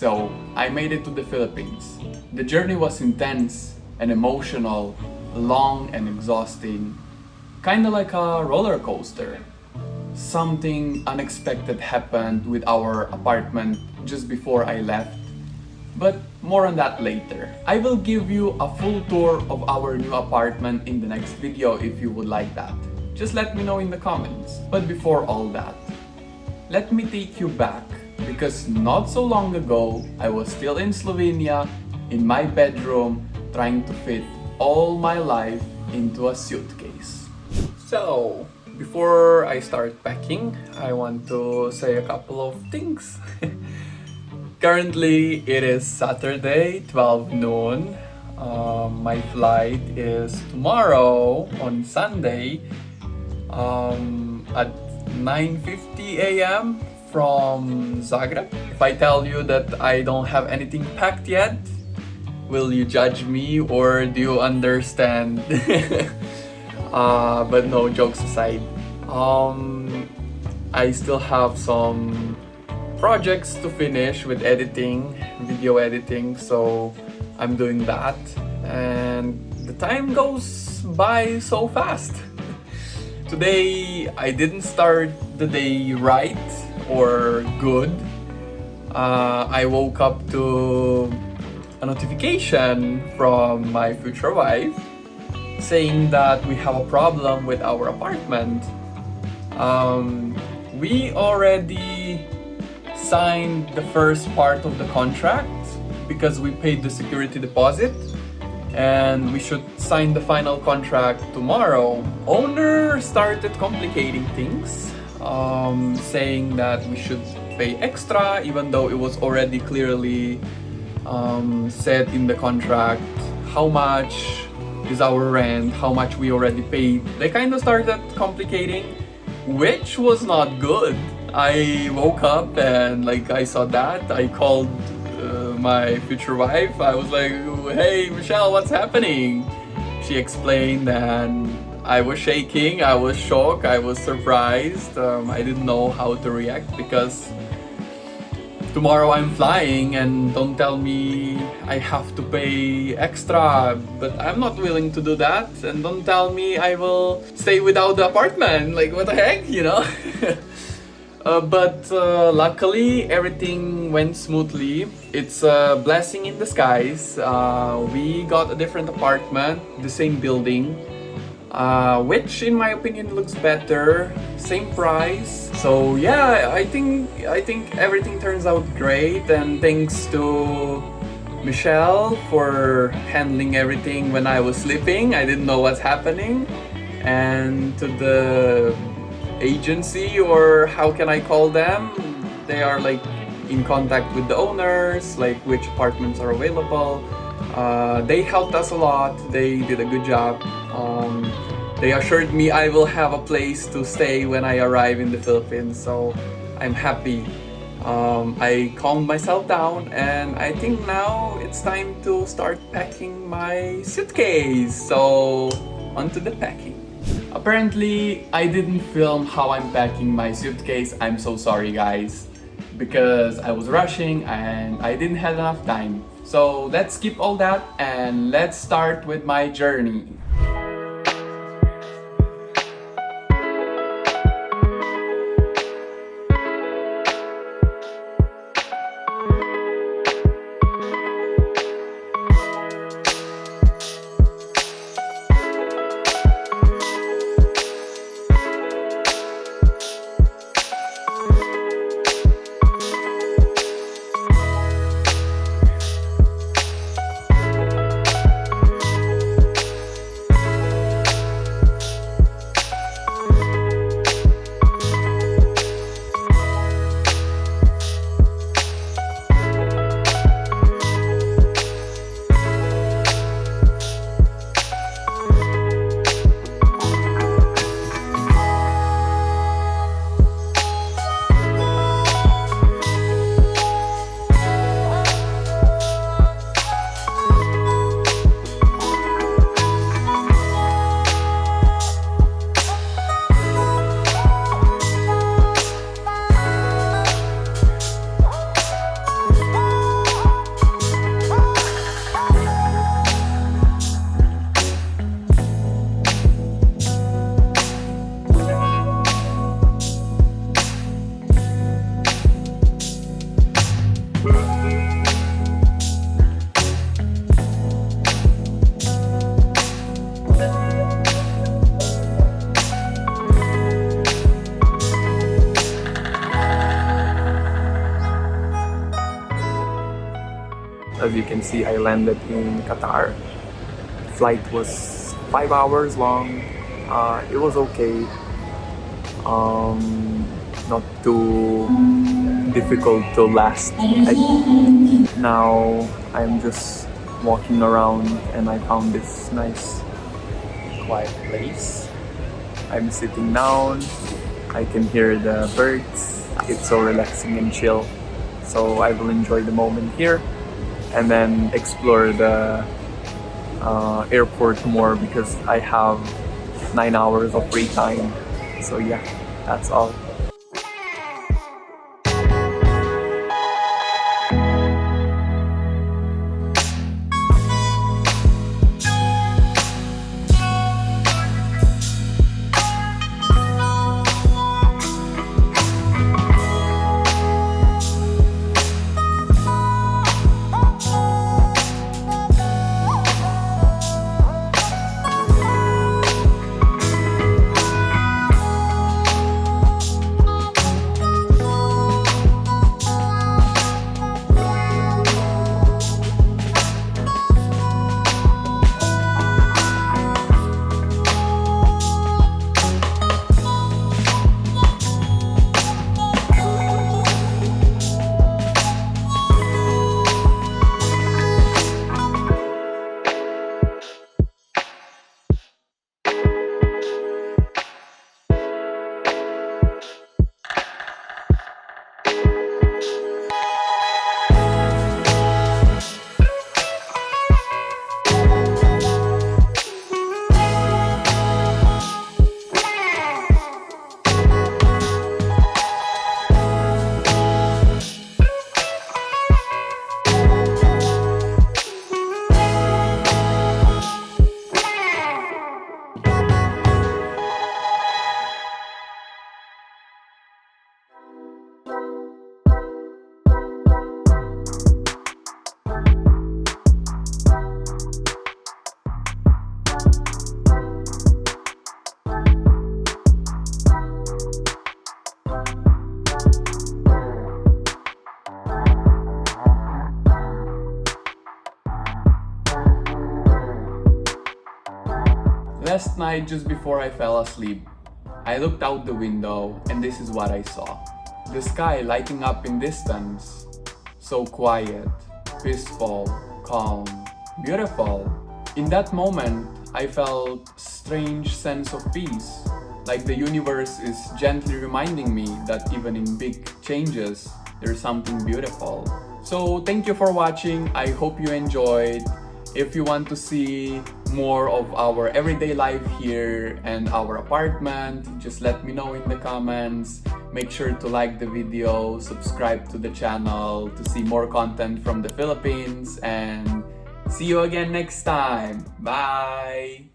So I made it to the Philippines. The journey was intense and emotional, long and exhausting, kinda like a roller coaster. Something unexpected happened with our apartment just before I left, but more on that later. I will give you a full tour of our new apartment in the next video if you would like that. Just let me know in the comments. But before all that, let me take you back, because not so long ago, I was still in Slovenia, in my bedroom, trying to fit all my life into a suitcase. So, before I start packing, I want to say a couple of things. Currently, it is Saturday, 12 noon. My flight is tomorrow on Sunday at 9:50 a.m. from Zagreb. If I tell you that I don't have anything packed yet, will you judge me or do you understand? But no, jokes aside. I still have some projects to finish with editing, video editing, so I'm doing that. And the time goes by so fast. Today, I didn't start the day right or good. I woke up to a notification from my future wife saying that we have a problem with our apartment. We already signed the first part of the contract because we paid the security deposit, and we should sign the final contract tomorrow. Owner started complicating things, saying that we should pay extra even though it was already clearly said in the contract how much is our rent, how much we already paid. They kind of started complicating, which was not good. I woke up and I saw that. I called my future wife. I was like, "Hey Michelle, what's happening?" She explained, and I was shaking, I was shocked, I was surprised. I didn't know how to react because tomorrow I'm flying, and don't tell me I have to pay extra, but I'm not willing to do that. And don't tell me I will stay without the apartment. Like, what the heck, you know? But luckily everything went smoothly. It's a blessing in disguise. We got a different apartment, the same building, which in my opinion looks better, same price. So yeah, I think everything turns out great, and thanks to Michelle for handling everything when I was sleeping. I didn't know what's happening. And to the agency, or how can I call them? They are in contact with the owners, which apartments are available. They helped us a lot. They did a good job. They assured me I will have a place to stay when I arrive in the Philippines, so I'm happy. I calmed myself down, and I think now it's time to start packing my suitcase. So, onto the packing. Apparently, I didn't film how I'm packing my suitcase. I'm so sorry, guys, because I was rushing and I didn't have enough time. So let's skip all that and let's start with my journey. As you can see, I landed in Qatar. Flight was 5 hours long. It was okay. Not too difficult to last. Now I'm just walking around and I found this nice quiet place. I'm sitting down. I can hear the birds. It's so relaxing and chill. So I will enjoy the moment here and then explore the airport more because I have 9 hours of free time. So yeah, that's all. Last night, just before I fell asleep, I looked out the window and this is what I saw. The sky lighting up in distance. So quiet, peaceful, calm, beautiful. In that moment, I felt strange sense of peace. Like the universe is gently reminding me that even in big changes, there's something beautiful. So thank you for watching. I hope you enjoyed. If you want to see more of our everyday life here and our apartment, just let me know in the comments. Make sure to like the video, subscribe to the channel to see more content from the Philippines, and see you again next time. Bye!